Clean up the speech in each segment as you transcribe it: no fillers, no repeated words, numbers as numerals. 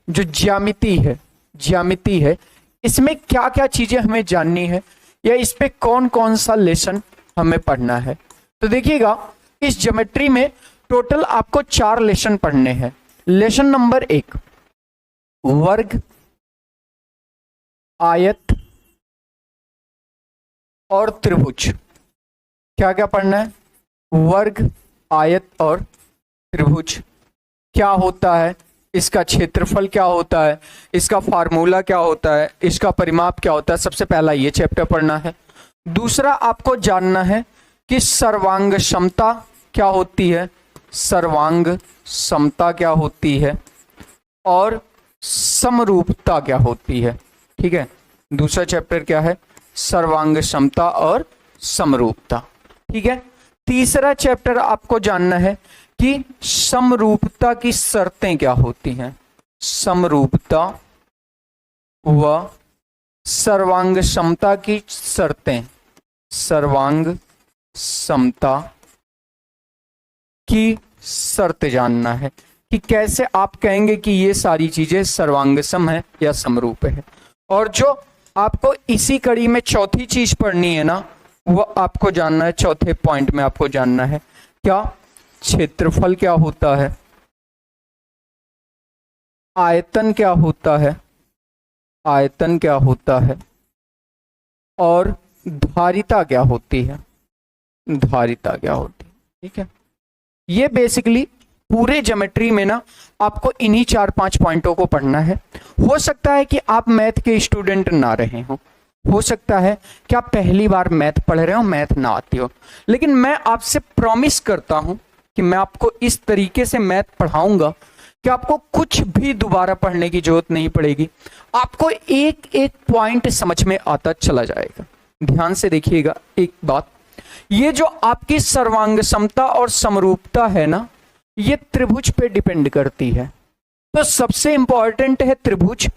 जो ज्यामिति है इसमें क्या क्या चीजें हमें जाननी है या इस पे कौन कौन सा लेसन हमें पढ़ना है। तो देखिएगा इस ज्योमेट्री में टोटल आपको 4 लेसन पढ़ने हैं। लेसन नंबर 1 वर्ग, आयत और त्रिभुज। क्या क्या पढ़ना है? वर्ग, आयत और त्रिभुज क्या होता है, इसका क्षेत्रफल क्या होता है, इसका फार्मूला क्या होता है, इसका परिमाप क्या होता है। सबसे पहला ये चैप्टर पढ़ना है। दूसरा आपको जानना है कि सर्वांग समता क्या होती है, सर्वांग समता क्या होती है और समरूपता क्या होती है। ठीक है, दूसरा चैप्टर क्या है? सर्वांग समता और समरूपता। ठीक है, तीसरा चैप्टर आपको जानना है कि समरूपता की शर्तें क्या होती हैं, समरूपता व सर्वांग समता की शर्तें, सर्वांग समता की शर्त जानना है कि कैसे आप कहेंगे कि ये सारी चीजें सर्वांगसम है या समरूप है। और जो आपको इसी कड़ी में चौथी चीज पढ़नी है ना, वो आपको जानना है, चौथे पॉइंट में आपको जानना है क्या? क्षेत्रफल क्या होता है, आयतन क्या होता है, आयतन क्या होता है और धारिता क्या होती है, धारिता क्या होती है। ठीक है, ये बेसिकली पूरे ज्योमेट्री में ना आपको इन्हीं 4-5 पॉइंटों को पढ़ना है। हो सकता है कि आप मैथ के स्टूडेंट ना रहे हो सकता है कि आप पहली बार मैथ पढ़ रहे हो, मैथ ना आती हो, लेकिन मैं आपसे प्रॉमिस करता हूं कि मैं आपको इस तरीके से मैथ पढ़ाऊंगा कि आपको कुछ भी दोबारा पढ़ने की जरूरत नहीं पड़ेगी। आपको एक एक पॉइंट समझ में आता चला जाएगा। ध्यान से देखिएगा एक बात, ये जो आपकी सर्वांग समता और समरूपता है ना, ये त्रिभुज पे डिपेंड करती है। तो सबसे इंपॉर्टेंट है त्रिभुज,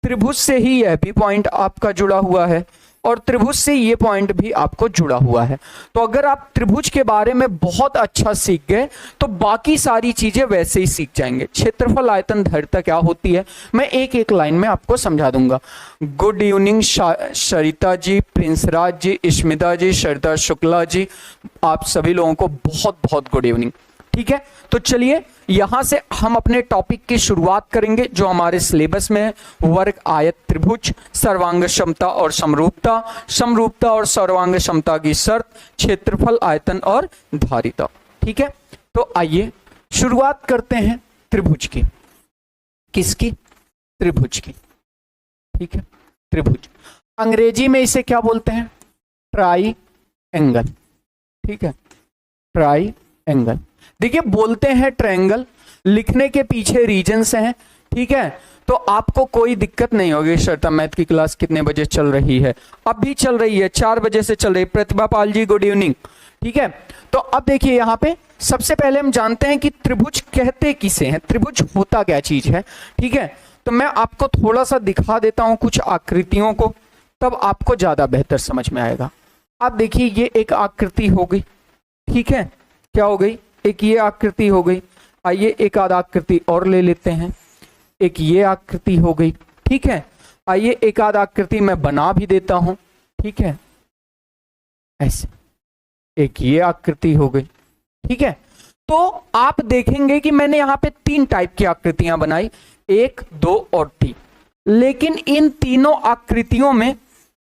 त्रिभुज से ही यह भी पॉइंट आपका जुड़ा हुआ है और त्रिभुज से ये पॉइंट भी आपको जुड़ा हुआ है। तो अगर आप त्रिभुज के बारे में बहुत अच्छा सीख गए तो बाकी सारी चीजें वैसे ही सीख जाएंगे। क्षेत्रफल, आयतन, धारिता क्या होती है मैं एक एक लाइन में आपको समझा दूंगा। गुड इवनिंग सरिता जी, प्रिंसराज जी, स्मिता जी, सरिता शुक्ला जी, आप सभी लोगों को बहुत बहुत गुड इवनिंग। ठीक है, तो चलिए यहां से हम अपने टॉपिक की शुरुआत करेंगे जो हमारे सिलेबस में है। वर्ग, आयत, त्रिभुज, सर्वांग समता और समरूपता, समरूपता और सर्वांग समता की शर्त, क्षेत्रफल, आयतन और धारिता। ठीक है, तो आइए शुरुआत करते हैं त्रिभुज की। किसकी? त्रिभुज की। ठीक है, त्रिभुज अंग्रेजी में इसे क्या बोलते हैं? Try angle. ठीक है, ट्राई एंगल। देखिए बोलते हैं ट्रायंगल, लिखने के पीछे रीजंस हैं। ठीक है, तो आपको कोई दिक्कत नहीं होगी। श्रद्धा मैथ की क्लास कितने बजे चल रही है? अभी चल रही है, 4 बजे से चल रही है। Pratibha Pal ji good evening. ठीक है, तो अब देखिए यहाँ पे सबसे पहले हम जानते हैं कि त्रिभुज कहते किसे हैं, त्रिभुज होता क्या चीज है। ठीक है, तो मैं आपको थोड़ा सा दिखा देता हूं कुछ आकृतियों को, तब आपको ज्यादा बेहतर समझ में आएगा। अब देखिए ये एक आकृति हो गई। ठीक है, क्या हो गई? एक ये आकृति हो गई। आइए एक आध आकृति और ले लेते हैं। एक ये आकृति हो गई। ठीक है, आइए एक आध आकृति मैं बना भी देता हूं। ठीक है, ऐसे एक ये आकृति हो गई। ठीक है, तो आप देखेंगे कि मैंने यहां पे 3 टाइप की आकृतियां बनाई, 1, 2 और 3। लेकिन इन तीनों आकृतियों में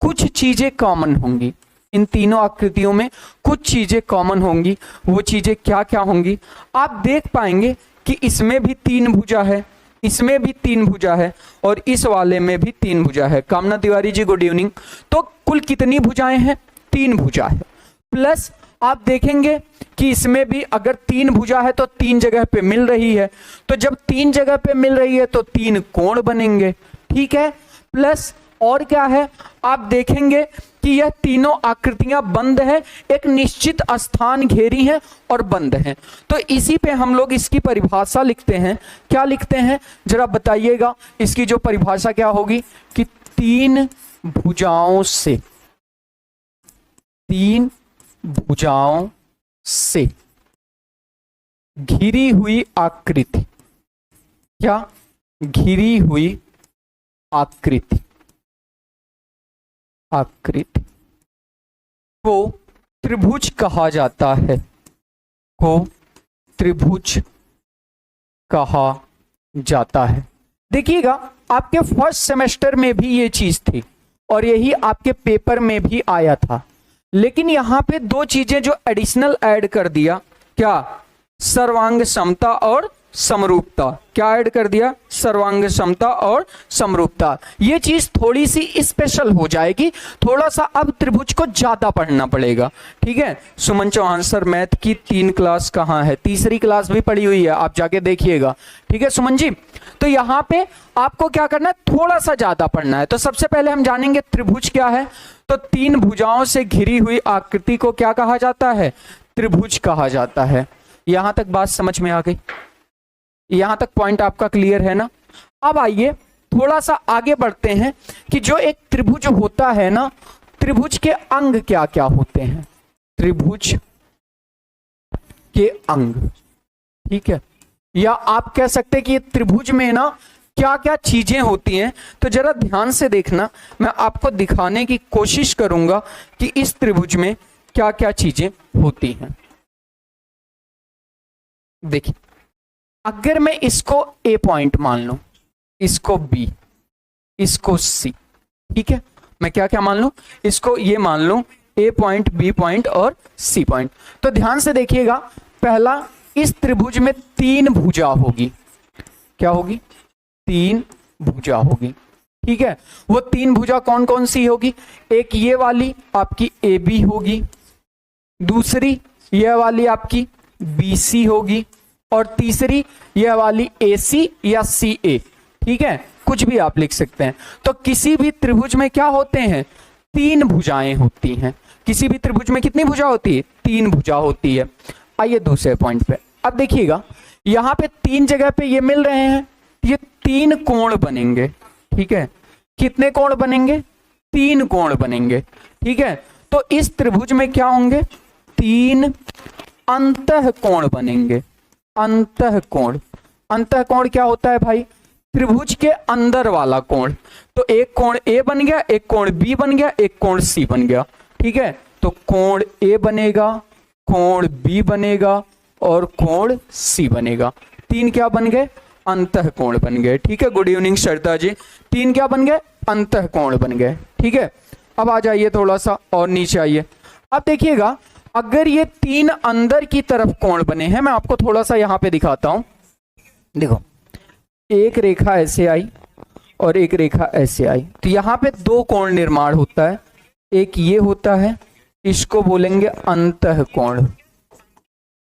कुछ चीजें कॉमन होंगी। इन तीनों आकृतियों में कुछ चीजें कॉमन होंगी। वो चीजें क्या क्या होंगी? आप देख पाएंगे कि इसमें भी 3 भुजा है, इसमें भी 3 भुजा है और इस वाले में भी 3 भुजा है। कामना तिवारी जी गुड इवनिंग। तो कुल कितनी भुजाएं हैं? 3 भुजा है। प्लस आप देखेंगे कि इसमें भी अगर 3 भुजा है तो 3 जगह पे मिल रही है। तो जब 3 जगह पे मिल रही है तो 3 कोण बनेंगे। ठीक है, प्लस और क्या है? आप देखेंगे कि यह तीनों आकृतियां बंद है, एक निश्चित स्थान घेरी है और बंद है। तो इसी पे हम लोग इसकी परिभाषा लिखते हैं। क्या लिखते हैं जरा बताइएगा? इसकी जो परिभाषा क्या होगी कि 3 भुजाओं से, 3 भुजाओं से घिरी हुई आकृति। क्या? घिरी हुई आकृति को त्रिभुज कहा जाता है, को त्रिभुज कहा जाता है। देखिएगा आपके फर्स्ट सेमेस्टर में भी ये चीज थी और यही आपके पेपर में भी आया था, लेकिन यहां पे दो चीजें जो एडिशनल ऐड कर दिया, क्या? सर्वांग समता और समरूपता। क्या ऐड कर दिया? सर्वांग समता और समरूपता। ये चीज थोड़ी सी स्पेशल हो जाएगी, थोड़ा सा अब त्रिभुज को ज्यादा पढ़ना पड़ेगा। ठीक है, सुमन चौहान सर मैथ की 3 क्लास कहाँ है? तीसरी क्लास भी पड़ी हुई है, आप जाके देखिएगा। ठीक है सुमन जी, तो यहां पे आपको क्या करना है, थोड़ा सा ज्यादा पढ़ना है। तो सबसे पहले हम जानेंगे त्रिभुज क्या है। तो 3 भुजाओं से घिरी हुई आकृति को क्या कहा जाता है? त्रिभुज कहा जाता है। यहां तक बात समझ में आ गई? यहां तक पॉइंट आपका क्लियर है ना? अब आइए थोड़ा सा आगे बढ़ते हैं कि जो एक त्रिभुज होता है ना, त्रिभुज के अंग क्या क्या होते हैं? त्रिभुज के अंग, ठीक है, या आप कह सकते हैं कि त्रिभुज में ना क्या क्या चीजें होती हैं। तो जरा ध्यान से देखना, मैं आपको दिखाने की कोशिश करूंगा कि इस त्रिभुज में क्या क्या चीजें होती हैं। देखिए, अगर मैं इसको ए पॉइंट मान लूं, इसको बी, इसको सी, ठीक है, मैं क्या क्या मान लूं, इसको ये मान लूं ए पॉइंट, बी पॉइंट और सी पॉइंट। तो ध्यान से देखिएगा, पहला, इस त्रिभुज में 3 भुजा होगी। क्या होगी? 3 भुजा होगी। ठीक है, वो 3 भुजा कौन कौन सी होगी? एक ये वाली आपकी ए बी होगी, दूसरी यह वाली आपकी बी सी होगी, और तीसरी यह वाली ए सी या सी ए। ठीक है, कुछ भी आप लिख सकते हैं। तो किसी भी त्रिभुज में क्या होते हैं? 3 भुजाएं होती हैं। किसी भी त्रिभुज में कितनी भुजा होती है? 3 भुजा होती है। आइए दूसरे पॉइंट पे, अब देखिएगा यहां पे 3 जगह पे ये मिल रहे हैं, ये 3 कोण बनेंगे। ठीक है, कितने कोण बनेंगे? 3 कोण बनेंगे। ठीक है, तो इस त्रिभुज में क्या होंगे? 3 अंतः कोण बनेंगे। अंतः कोण, अंतः कोण क्या होता है भाई? त्रिभुज के अंदर वाला कोण। तो एक कोण ए बन गया, एक कोण बी बन गया, एक कोण सी बन गया। ठीक है, तो कोण ए बनेगा, कोण बी बनेगा और कोण सी बनेगा। 3 क्या बन गए? अंतः कोण बन गए। ठीक है, गुड इवनिंग श्रद्धा जी। 3 क्या बन गए? अंतः कोण बन गए। ठीक है, अब आ जाइए थोड़ा सा और नीचे आइए। अब देखिएगा, अगर ये 3 अंदर की तरफ कोण बने हैं, मैं आपको थोड़ा सा यहां पे दिखाता हूं। देखो, एक रेखा ऐसे आई और एक रेखा ऐसे आई, तो यहां पे 2 कोण निर्माण होता है। एक ये होता है, इसको बोलेंगे अंतः कोण।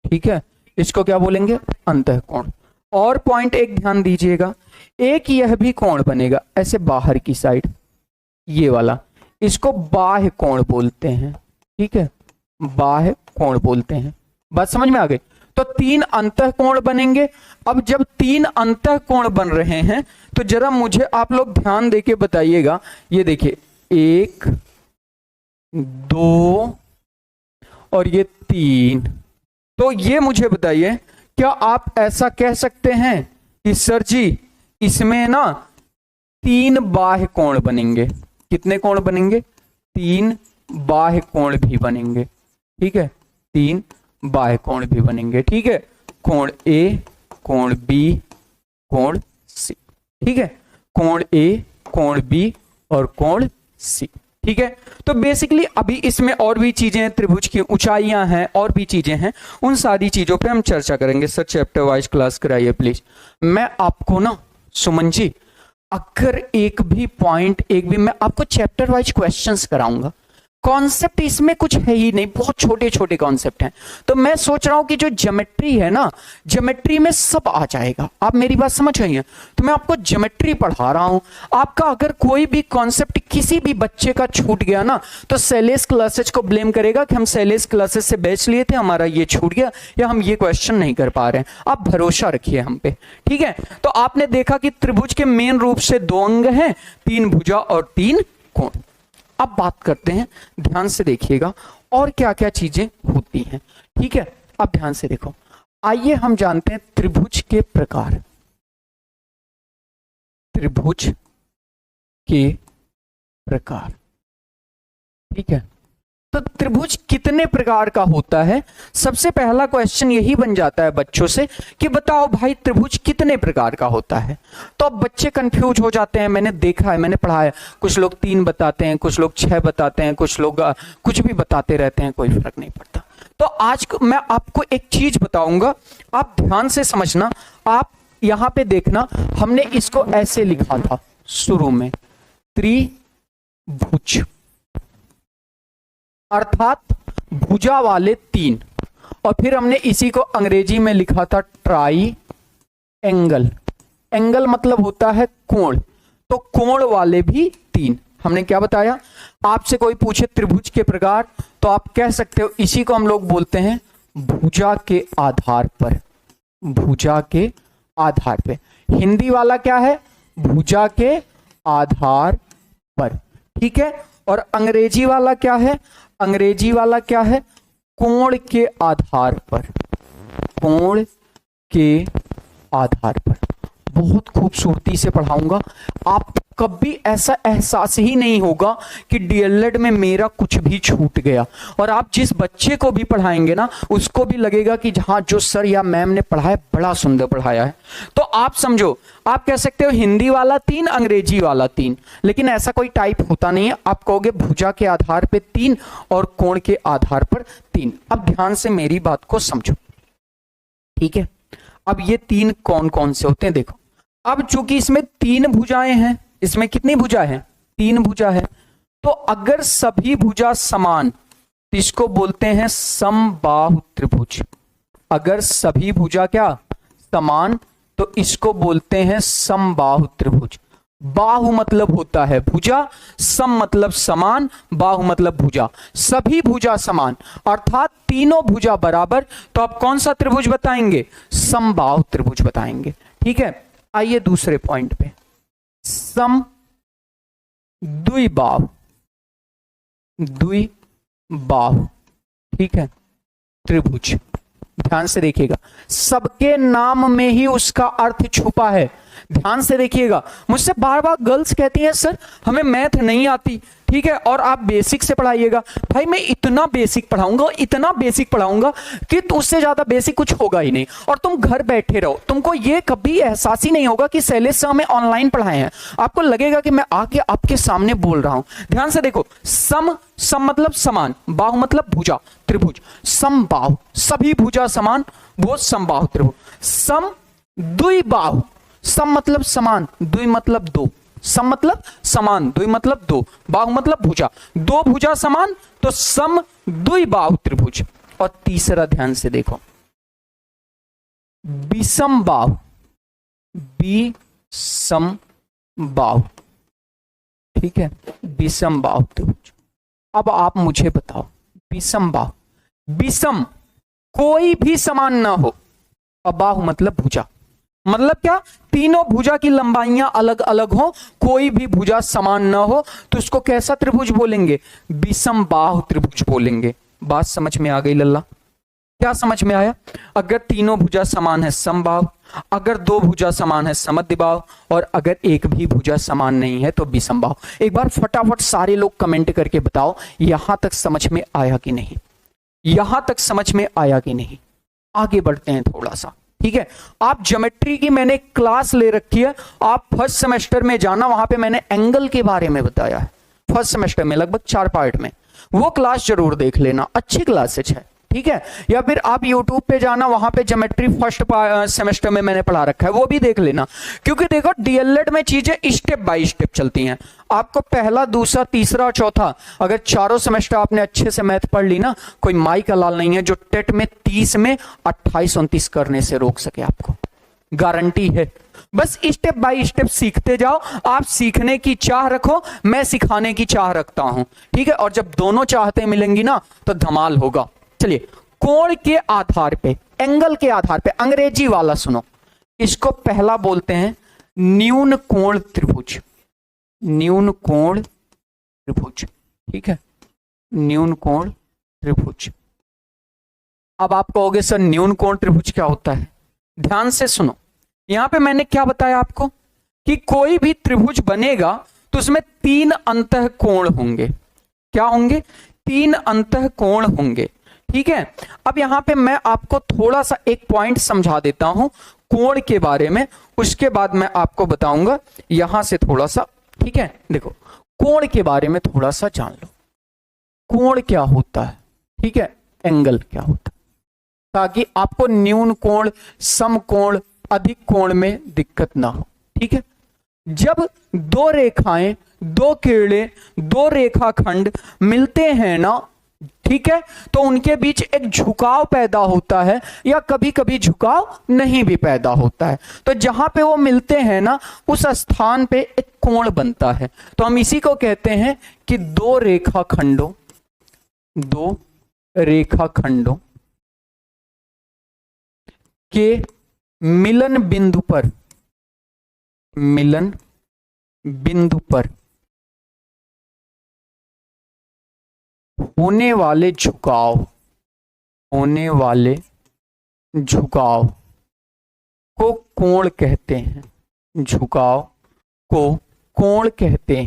ठीक है, इसको क्या बोलेंगे? अंतः कोण। और पॉइंट एक ध्यान दीजिएगा, एक यह भी कोण बनेगा ऐसे बाहर की साइड, ये वाला, इसको बाह्य कोण बोलते हैं। ठीक है, बाह्य कोण बोलते हैं। बात समझ में आ गई? तो 3 अंतः कोण बनेंगे। अब जब 3 अंतः कोण बन रहे हैं, तो जरा मुझे आप लोग ध्यान देके बताइएगा। ये देखिए, 1 2 और ये 3। तो ये मुझे बताइए, क्या आप ऐसा कह सकते हैं कि सर जी इसमें ना 3 बाह्य कोण बनेंगे? कितने कोण बनेंगे? 3 बाह्य कोण भी बनेंगे। ठीक है, 3 बाह्य कोण भी बनेंगे। ठीक है, कोण ए, कोण बी, कोण सी। ठीक है, कोण ए, कोण बी और कोण सी। ठीक है, तो बेसिकली अभी इसमें और भी चीजें हैं, त्रिभुज की ऊंचाइयां हैं, और भी चीजें हैं, उन सारी चीजों पे हम चर्चा करेंगे। सर चैप्टर वाइज क्लास कराइए प्लीज। मैं आपको ना सुमन जी, अगर एक भी पॉइंट, एक भी, मैं आपको चैप्टर वाइज क्वेश्चंस कराऊंगा। कॉन्सेप्ट इसमें कुछ है ही नहीं, बहुत छोटे छोटे कॉन्सेप्ट हैं। तो मैं सोच रहा हूं कि जो ज्योमेट्री है ना, ज्योमेट्री में सब आ जाएगा। आप मेरी बात समझ रही हैं? तो मैं आपको ज्योमेट्री पढ़ा रहा हूं। आपका अगर कोई भी कॉन्सेप्ट किसी भी बच्चे का छूट गया ना, तो शैलेश क्लासेस को ब्लेम करेगा कि हम शैलेश क्लासेस से बैच लिए थे, हमारा ये छूट गया, या हम ये क्वेश्चन नहीं कर पा रहे हैं। आप भरोसा रखिए हम पे। ठीक है, तो आपने देखा कि त्रिभुज के मेन रूप से 2 अंग हैं, 3 भुजा और 3 कोण। अब बात करते हैं, ध्यान से देखिएगा और क्या क्या चीजें होती हैं। ठीक है, अब ध्यान से देखो। आइए हम जानते हैं त्रिभुज के प्रकार। त्रिभुज के प्रकार। ठीक है, तो त्रिभुज कितने प्रकार का होता है? सबसे पहला क्वेश्चन यही बन जाता है बच्चों से कि बताओ भाई त्रिभुज कितने प्रकार का होता है। तो अब बच्चे कंफ्यूज हो जाते हैं, मैंने देखा है, मैंने पढ़ा है, कुछ लोग 3 बताते हैं, कुछ लोग 6 बताते हैं, कुछ लोग कुछ भी बताते रहते हैं, कोई फर्क नहीं पड़ता। तो आज मैं आपको एक चीज बताऊंगा, आप ध्यान से समझना। आप यहां पे देखना, हमने इसको ऐसे लिखा था शुरू में, त्रिभुज अर्थात भुजा वाले 3, और फिर हमने इसी को अंग्रेजी में लिखा था ट्राई एंगल। एंगल मतलब होता है कोण, तो कोण वाले भी 3। हमने क्या बताया? आपसे कोई पूछे त्रिभुज के प्रकार, तो आप कह सकते हो, इसी को हम लोग बोलते हैं भुजा के आधार पर। भुजा के आधार पे हिंदी वाला क्या है? भुजा के आधार पर। ठीक है, और अंग्रेजी वाला क्या है? अंग्रेजी वाला क्या है? कोण के आधार पर। कोण के आधार पर। बहुत खूबसूरती से पढ़ाऊंगा, आप कभी ऐसा एहसास ही नहीं होगा कि डीएलएड में मेरा कुछ भी छूट गया। और आप जिस बच्चे को भी पढ़ाएंगे ना, उसको भी लगेगा कि जहां जो सर या मैम ने पढ़ाया बड़ा सुंदर पढ़ाया है। तो आप समझो, आप कह सकते हो हिंदी वाला 3, अंग्रेजी वाला 3, लेकिन ऐसा कोई टाइप होता नहीं है। आप कहोगे भुजा के आधार पे 3 और कोण के आधार पर 3। अब ध्यान से मेरी बात को समझो, ठीक है। अब ये 3 कौन कौन से होते हैं देखो। अब चूंकि इसमें 3 भुजाएं हैं, इसमें कितनी भुजा है? 3 भुजा है। तो अगर सभी भुजा समान, तो इसको बोलते हैं समबाहु त्रिभुज। अगर सभी भुजा क्या समान, तो इसको बोलते हैं समबाहु त्रिभुज। बाहु मतलब होता है भुजा, सम मतलब समान, बाहु मतलब भुजा। सभी भुजा समान अर्थात तीनों भुजा बराबर, तो आप कौन सा त्रिभुज बताएंगे? समबाहु त्रिभुज बताएंगे। ठीक है, आइए दूसरे पॉइंट पे, सम द्विबाहु। द्विबाहु, ठीक है, त्रिभुज। ध्यान से देखिएगा, सबके नाम में ही उसका अर्थ छुपा है। ध्यान से देखिएगा, मुझसे बार बार गर्ल्स कहती हैं सर हमें मैथ नहीं आती, ठीक है, और आप बेसिक से पढ़ाइएगा। भाई मैं इतना बेसिक पढ़ाऊंगा, इतना बेसिक पढ़ाऊंगा कि उससे ज्यादा बेसिक कुछ होगा ही नहीं, और तुम घर बैठे रहो। तुमको ये कभी एहसास ही नहीं होगा कि शैलेश सर हमें ऑनलाइन पढ़ाए हैं। आपको लगेगा कि मैं आके आपके सामने बोल रहा हूं। ध्यान से देखो, सम मतलब समान, बाहु मतलब भुजा, त्रिभुज। समबाहु, सभी भुजा समान, वो समबाहु त्रिभुज। सम द्विबाहु, सम मतलब समान, द्वि मतलब 2। सम मतलब समान, द्वि मतलब 2, बाहु मतलब भुजा। 2 भुजा समान, तो सम द्विबाहु त्रिभुज। और तीसरा ध्यान से देखो, विषम बाहु। विषम बाहु, ठीक है, विषम बाहु त्रिभुज। अब आप मुझे बताओ, विषम बाहु, विषम कोई भी समान ना हो, और बाहु मतलब भुजा। मतलब क्या? तीनों भुजा की लंबाइयां अलग अलग हो, कोई भी भुजा समान ना हो, तो उसको कैसा त्रिभुज बोलेंगे? विषम बाहु त्रिभुज बोलेंगे। बात समझ में आ गई लल्ला? क्या समझ में आया? अगर तीनों भुजा समान है समबाहु, अगर 2 भुजा समान है समद्विबाहु, और अगर एक भी भुजा समान नहीं है तो विषम बाहु। एक बार फटाफट सारे लोग कमेंट करके बताओ, यहां तक समझ में आया कि नहीं? यहां तक समझ में आया कि नहीं? आगे बढ़ते हैं थोड़ा सा, ठीक है। आप ज्योमेट्री की मैंने क्लास ले रखी है, आप फर्स्ट सेमेस्टर में जाना, वहां पे मैंने एंगल के बारे में बताया है फर्स्ट सेमेस्टर में, लगभग 4 पार्ट में। वो क्लास जरूर देख लेना, अच्छी क्लासेज है, ठीक है। या फिर आप YouTube पे जाना, वहां पे ज्योमेट्री फर्स्ट सेमेस्टर में मैंने पढ़ा रखा है, वो भी देख लेना। क्योंकि देखो डीएलएड में चीजें स्टेप बाय स्टेप चलती हैं। आपको पहला, दूसरा, तीसरा और चौथा, अगर चारों सेमेस्टर आपने अच्छे से मैथ पढ़ ली ना, कोई माई का लाल नहीं है जो टेट में 30 में 28-29 करने से रोक सके आपको, गारंटी है। बस स्टेप बाय स्टेप सीखते जाओ। आप सीखने की चाह रखो, मैं सिखाने की चाह रखता हूं, ठीक है। और जब दोनों चाहते मिलेंगी ना, तो धमाल होगा। चलिए, कोण के आधार पे, एंगल के आधार पे, अंग्रेजी वाला सुनो, इसको पहला बोलते हैं न्यून कोण त्रिभुज। न्यून कोण त्रिभुज, ठीक है, न्यून कोण त्रिभुज। अब आप कहोगे सर न्यून कोण त्रिभुज क्या होता है? ध्यान से सुनो, यहां पे मैंने क्या बताया आपको कि कोई भी त्रिभुज बनेगा तो उसमें 3 अंतःकोण होंगे। क्या होंगे? 3 अंतःकोण होंगे। ठीक है, अब यहां पे मैं आपको थोड़ा सा एक पॉइंट समझा देता हूं कोण के बारे में, उसके बाद मैं आपको बताऊंगा यहां से थोड़ा सा। ठीक है, देखो कोण के बारे में थोड़ा सा जान लो, कोण क्या होता है, ठीक है, एंगल क्या होता है, ताकि आपको न्यून कोण, सम कोण, अधिक कोण में दिक्कत ना हो। ठीक है, जब दो रेखाएं, दो किरणें, दो रेखाखंड मिलते हैं ना, ठीक है, तो उनके बीच एक झुकाव पैदा होता है या कभी कभी झुकाव नहीं भी पैदा होता है। तो जहां पे वो मिलते हैं ना, उस स्थान पे एक कोण बनता है। तो हम इसी को कहते हैं कि दो रेखाखंडों के मिलन बिंदु पर होने वाले झुकाव को कोण कहते हैं। झुकाव को कोण कहते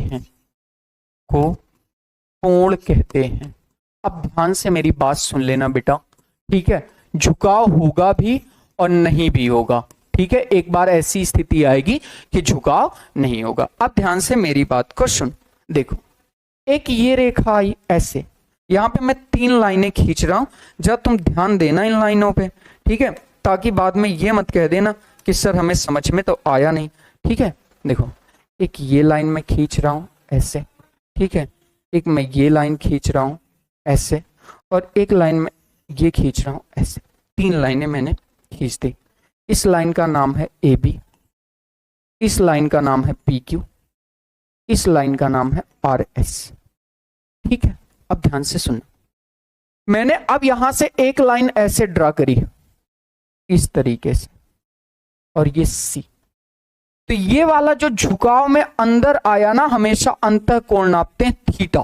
हैं। अब ध्यान से मेरी बात सुन लेना बेटा, ठीक है, झुकाव होगा भी और नहीं भी होगा। ठीक है, एक बार ऐसी स्थिति आएगी कि झुकाव नहीं होगा। अब ध्यान से मेरी बात को सुन, देखो एक ये रेखा आई ऐसे, यहां पे मैं 3 लाइनें खींच रहा हूं, जब तुम ध्यान देना इन लाइनों पे, ठीक है, ताकि बाद में ये मत कह देना कि सर हमें समझ में तो आया नहीं। ठीक है, देखो एक ये लाइन में खींच रहा हूं ऐसे, ठीक है, एक मैं ये लाइन खींच रहा हूं ऐसे, और एक लाइन में ये खींच रहा हूं ऐसे। 3 लाइनें मैंने खींच दी। इस लाइन का नाम है AB, इस लाइन का नाम है PQ, इस लाइन का नाम है RS। ठीक है, अब ध्यान से सुनना, मैंने अब यहां से एक लाइन ऐसे ड्रा करी इस तरीके से, और ये C। तो ये वाला जो झुकाव में अंदर आया ना, हमेशा अंतःकोण नापते हैं थीटा।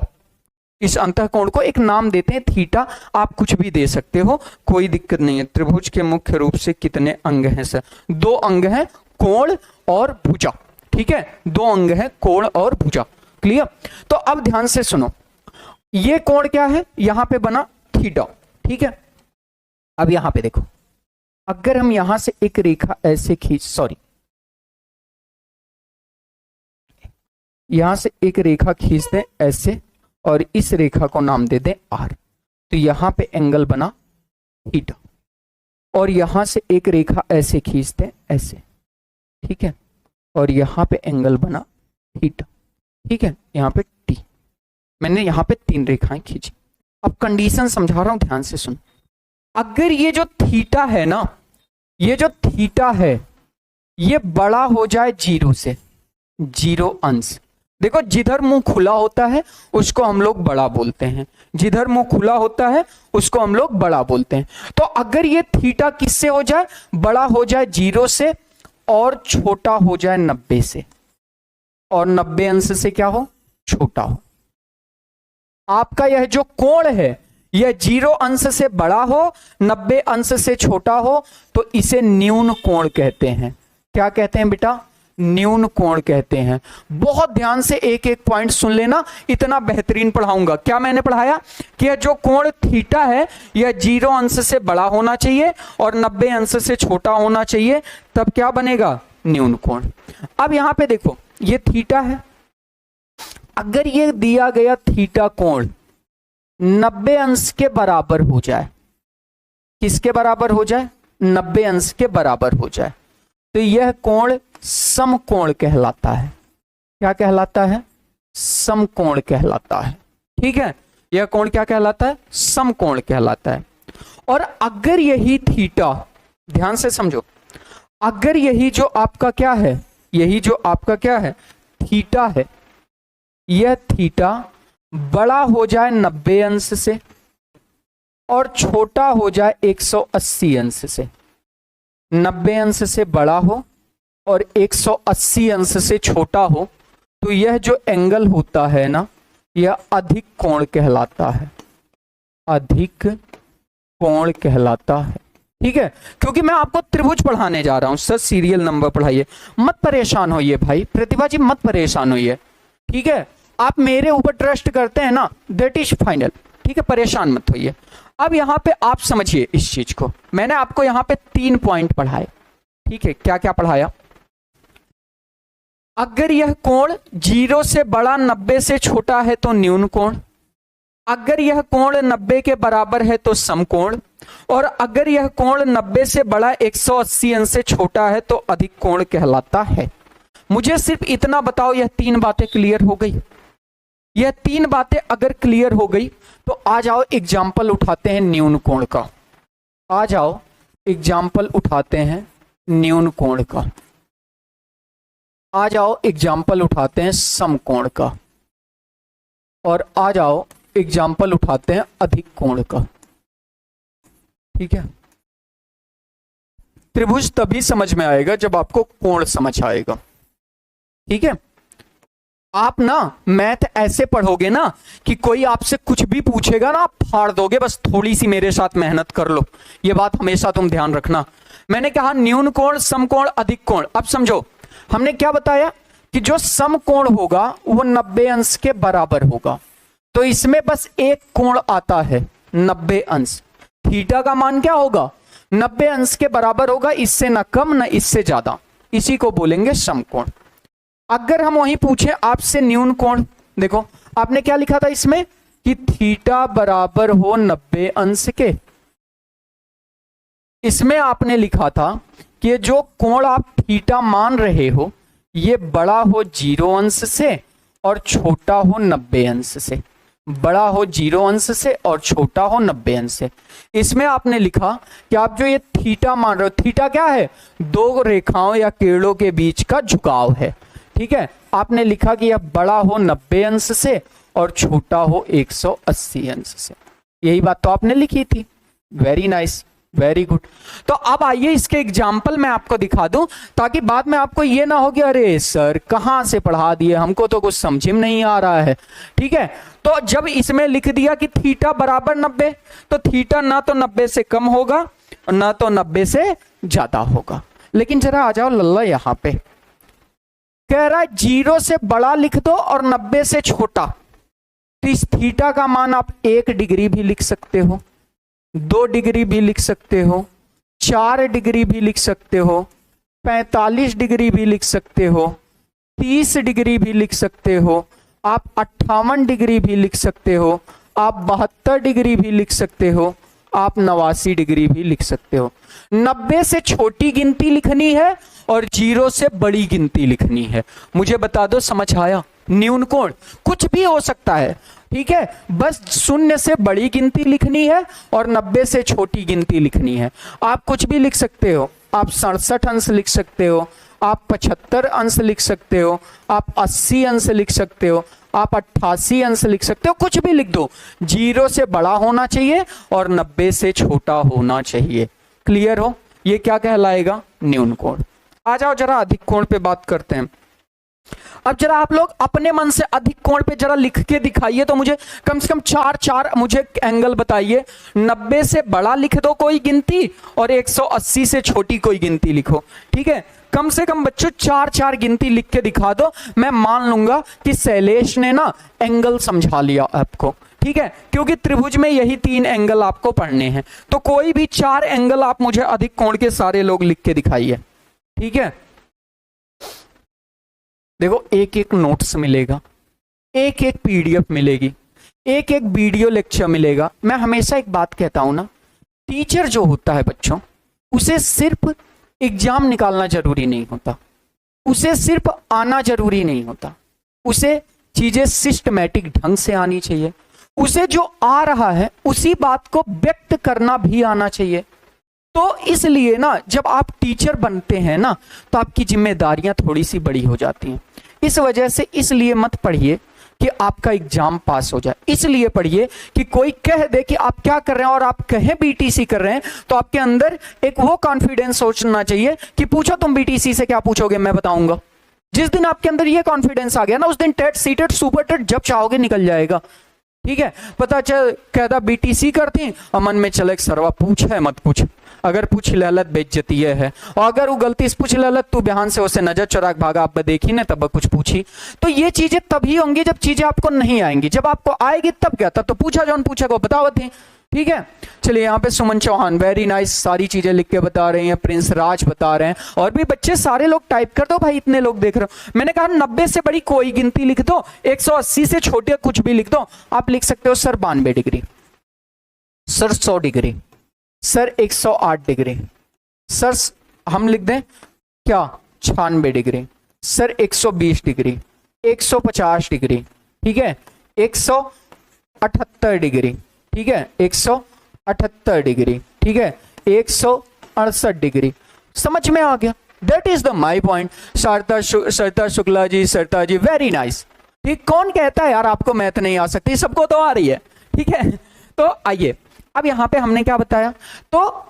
इस अंतःकोण को एक नाम देते हैं थीटा, आप कुछ भी दे सकते हो, कोई दिक्कत नहीं है। त्रिभुज के मुख्य रूप से कितने अंग हैं सर? 2 अंग हैं, कोण और भुजा। ठीक है, 2 अंग हैं, कोण और भुजा। क्लियर? तो अब ध्यान से सुनो, ये कोण क्या है? यहां पे बना थीटा। ठीक है, अब यहां पे देखो, अगर हम यहां से एक रेखा ऐसे यहां से एक रेखा खींच दें ऐसे, और इस रेखा को नाम दे दें R, तो यहां पे एंगल बना थीटा। और यहां से एक रेखा ऐसे खींच दें ऐसे, ठीक है, और यहां पे एंगल बना थीटा। ठीक है, यहां पे T, मैंने यहां पे 3 रेखाएं खींची। अब कंडीशन समझा रहा हूं, ध्यान से सुन। अगर ये जो थीटा है ना, ये जो थीटा है, ये बड़ा हो जाए 0 से, 0 अंश। देखो जिधर मुंह खुला होता है उसको हम लोग बड़ा बोलते हैं, जिधर मुंह खुला होता है उसको हम लोग बड़ा बोलते हैं। तो अगर ये थीटा किससे हो जाए? बड़ा हो जाए 0 से, और छोटा हो जाए 90 से, और 90 अंश से क्या हो? छोटा हो। आपका यह जो कोण है, यह 0 अंश से बड़ा हो, 90 अंश से छोटा हो, तो इसे न्यून कोण कहते हैं। क्या कहते हैं बेटा? न्यून कोण कहते हैं। बहुत ध्यान से एक एक पॉइंट सुन लेना, इतना बेहतरीन पढ़ाऊंगा। क्या मैंने पढ़ाया? कि यह जो कोण थीटा है, यह 0 अंश से बड़ा होना चाहिए और 90 अंश से छोटा होना चाहिए, तब क्या बनेगा? न्यून कोण। अब यहां पे देखो, ये थीटा है, अगर ये दिया गया थीटा कोण 90 अंश के बराबर हो जाए, किसके बराबर हो जाए? 90 अंश के बराबर हो जाए, तो यह कोण समकोण कहलाता है। क्या कहलाता है? समकोण कहलाता है। ठीक है, यह कोण क्या कहलाता है? समकोण कहलाता है। और अगर यही थीटा, ध्यान से समझो, अगर यही जो आपका क्या है, यही जो आपका क्या है? थीटा है, यह थीटा बड़ा हो जाए 90 अंश से और छोटा हो जाए 180 अंश से, 90 अंश से बड़ा हो और 180 अंश से छोटा हो, तो यह जो एंगल होता है ना, यह अधिक कोण कहलाता है। अधिक कोण कहलाता है। ठीक है, क्योंकि मैं आपको त्रिभुज पढ़ाने जा रहा हूं। सर सीरियल नंबर पढ़ाइए, मत परेशान होइए भाई, प्रतिभा जी मत परेशान होइए, ठीक है। आप मेरे ऊपर ट्रस्ट करते हैं ना, दैट इज फाइनल, ठीक है, परेशान मत होइए। अब यहां पे आप समझिए इस चीज को, मैंने आपको यहां पे 3 पॉइंट पढ़ाए, ठीक है। क्या क्या पढ़ाया? अगर यह कोण 0 से बड़ा 90 से छोटा है तो न्यून कोण, अगर यह कोण 90 के बराबर है तो समकोण, और अगर यह कोण 90 से बड़ा 180 अंश से छोटा है तो अधिक कोण कहलाता है। मुझे सिर्फ इतना बताओ, यह 3 बातें क्लियर हो गई? यह 3 बातें अगर क्लियर हो गई तो आ जाओ एग्जाम्पल उठाते हैं न्यून कोण का। आ जाओ एग्जाम्पल उठाते हैं न्यून कोण का। आ जाओ एग्जाम्पल उठाते हैं समकोण का। और आ जाओ एग्जाम्पल उठाते हैं अधिक कोण का, ठीक है। त्रिभुज तभी समझ में आएगा जब आपको कोण समझ आएगा, ठीक है। आप ना मैथ ऐसे पढ़ोगे ना कि कोई आपसे कुछ भी पूछेगा ना आप फाड़ दोगे, बस थोड़ी सी मेरे साथ मेहनत कर लो, ये बात हमेशा तुम ध्यान रखना। मैंने कहा न्यून कोण, समकोण, अधिक कोण। अब समझो हमने क्या बताया कि जो समकोण होगा वो 90 अंश के बराबर होगा, तो इसमें बस एक कोण आता है 90 अंश। थीटा का मान क्या होगा? 90 अंश के बराबर होगा, इससे ना कम ना इससे ज्यादा, इसी को बोलेंगे समकोण। अगर हम वही पूछे आपसे न्यून कोण, देखो आपने क्या लिखा था इसमें कि थीटा बराबर हो 90 अंश के। इसमें आपने लिखा था कि जो कोण आप थीटा मान रहे हो ये बड़ा हो 0 अंश से और छोटा हो 90 अंश से, बड़ा हो 0 अंश से और छोटा हो 90 अंश से। इसमें आपने लिखा कि आप जो ये थीटा मान रहे हो, थीटा क्या है? 2 रेखाओं या किरणों के बीच का झुकाव है, ठीक है। आपने लिखा कि यह बड़ा हो 90 अंश से और छोटा हो 180 अंश से। यही बात तो आपने लिखी थी। Very nice, very good. तो अब आइए इसके एग्जाम्पल मैं आपको दिखा दूं, ताकि बाद में आपको ये ना हो कि अरे सर कहां से पढ़ा दिए, हमको तो कुछ समझ में नहीं आ रहा है, ठीक है। तो जब इसमें लिख दिया कि थीटा बराबर 90, तो थीटा ना तो 90 से कम होगा और ना तो 90 से ज्यादा होगा। लेकिन जरा आ जाओ लल्ला, यहां पे कह रहा है 0 से बड़ा लिख दो और 90 से छोटा, तो इस थीटा का मान आप 1 डिग्री भी लिख सकते हो, 2 डिग्री भी लिख सकते हो, 4 डिग्री भी लिख सकते हो, 45 डिग्री भी लिख सकते हो, 30 डिग्री भी लिख सकते हो, आप 58 डिग्री भी लिख सकते हो, आप 72 डिग्री भी लिख सकते हो, आप 89 डिग्री भी लिख सकते हो। 90 से छोटी गिनती लिखनी है और 0 से बड़ी गिनती लिखनी है। मुझे बता दो, समझ आया? न्यून कोण कुछ भी हो सकता है, ठीक है, बस 0 से बड़ी गिनती लिखनी है और 90 से छोटी गिनती लिखनी है। आप कुछ भी लिख सकते हो, आप 67 अंश लिख सकते हो, आप 75 अंश लिख सकते हो, आप 80 अंश लिख सकते हो, आप 88 अंश लिख सकते हो, कुछ भी लिख दो। 0 से बड़ा होना चाहिए और 90 से छोटा होना चाहिए। क्लियर हो? ये क्या कहलाएगा? न्यून कोण। आ जाओ जरा अधिक कोण पे बात करते हैं। अब जरा आप लोग अपने मन से अधिक कोण पे जरा लिख के दिखाइए, तो मुझे कम से कम 4 मुझे एंगल बताइए। 90 से बड़ा लिख दो कोई गिनती और 180 से छोटी कोई गिनती लिखो, ठीक है। कम से कम बच्चों 4 गिनती लिख के दिखा दो, मैं मान लूंगा कि शैलेश ने ना एंगल समझा लिया आपको, ठीक है, क्योंकि त्रिभुज में यही 3 एंगल आपको पढ़ने हैं। तो कोई भी 4 एंगल आप मुझे अधिक कोण के सारे लोग लिख के दिखाइए, ठीक है। देखो एक एक नोट्स मिलेगा, एक एक पीडीएफ मिलेगी, एक एक वीडियो लेक्चर मिलेगा। मैं हमेशा एक बात कहता हूं ना, टीचर जो होता है बच्चों, उसे सिर्फ एग्जाम निकालना जरूरी नहीं होता, उसे सिर्फ आना जरूरी नहीं होता, उसे चीजें सिस्टमैटिक ढंग से आनी चाहिए, उसे जो आ रहा है उसी बात को व्यक्त करना भी आना चाहिए। तो इसलिए ना जब आप टीचर बनते हैं ना, तो आपकी जिम्मेदारियां थोड़ी सी बड़ी हो जाती हैं। इस वजह से इसलिए मत पढ़िए कि आपका एग्जाम पास हो जाए, इसलिए पढ़िए कि कोई कह दे कि आप क्या कर रहे हैं और आप कहें बीटीसी कर रहे हैं, तो आपके अंदर एक वो कॉन्फिडेंस सोचना चाहिए कि पूछो तुम बीटीसी से क्या पूछोगे, मैं बताऊंगा। जिस दिन आपके अंदर ये कॉन्फिडेंस आ गया ना, उस दिन टेट, सीटेट, सुपर टेट जब चाहोगे निकल जाएगा, ठीक है। पता चल कहता बीटीसी करती और मन में चले सरवा पूछ है मत पूछ, अगर पूछ ललत बेइज्जती है, और अगर वो गलती से पूछ ललत तू बयान से उसे नजर चुरा के भागा, आप देखी ना तब कुछ पूछी। तो ये चीजें तभी होंगी जब चीजें आपको नहीं आएंगी, जब आपको आएगी तब क्या था, तो पूछा जौन पूछा को बतावत थी। ठीक है, चलिए यहाँ पे सुमन चौहान वेरी नाइस, सारी चीजें लिख के बता रहे हैं। प्रिंस राज बता रहे हैं, और भी बच्चे सारे लोग टाइप कर दो भाई, इतने लोग देख रहे हो। मैंने कहा 90 से बड़ी कोई गिनती लिख दो, 180 से छोटे कुछ भी लिख दो। आप लिख सकते हो sir 92 degree, sir 100 degree, sir 108 degree, sir हम लिख दें क्या 96 डिग्री, सर 120 डिग्री, 150 डिग्री, ठीक है, 178 डिग्री, ठीक है, 178 डिग्री, ठीक है, 168 डिग्री। समझ में आ गया? That is the my point. सरता शुक्ला जी, सरता जी वेरी नाइस। ठीक, कौन कहता है यार आपको मैथ नहीं आ सकती, सबको तो आ रही है। ठीक है, तो आइए अब यहां पे हमने क्या बताया, तो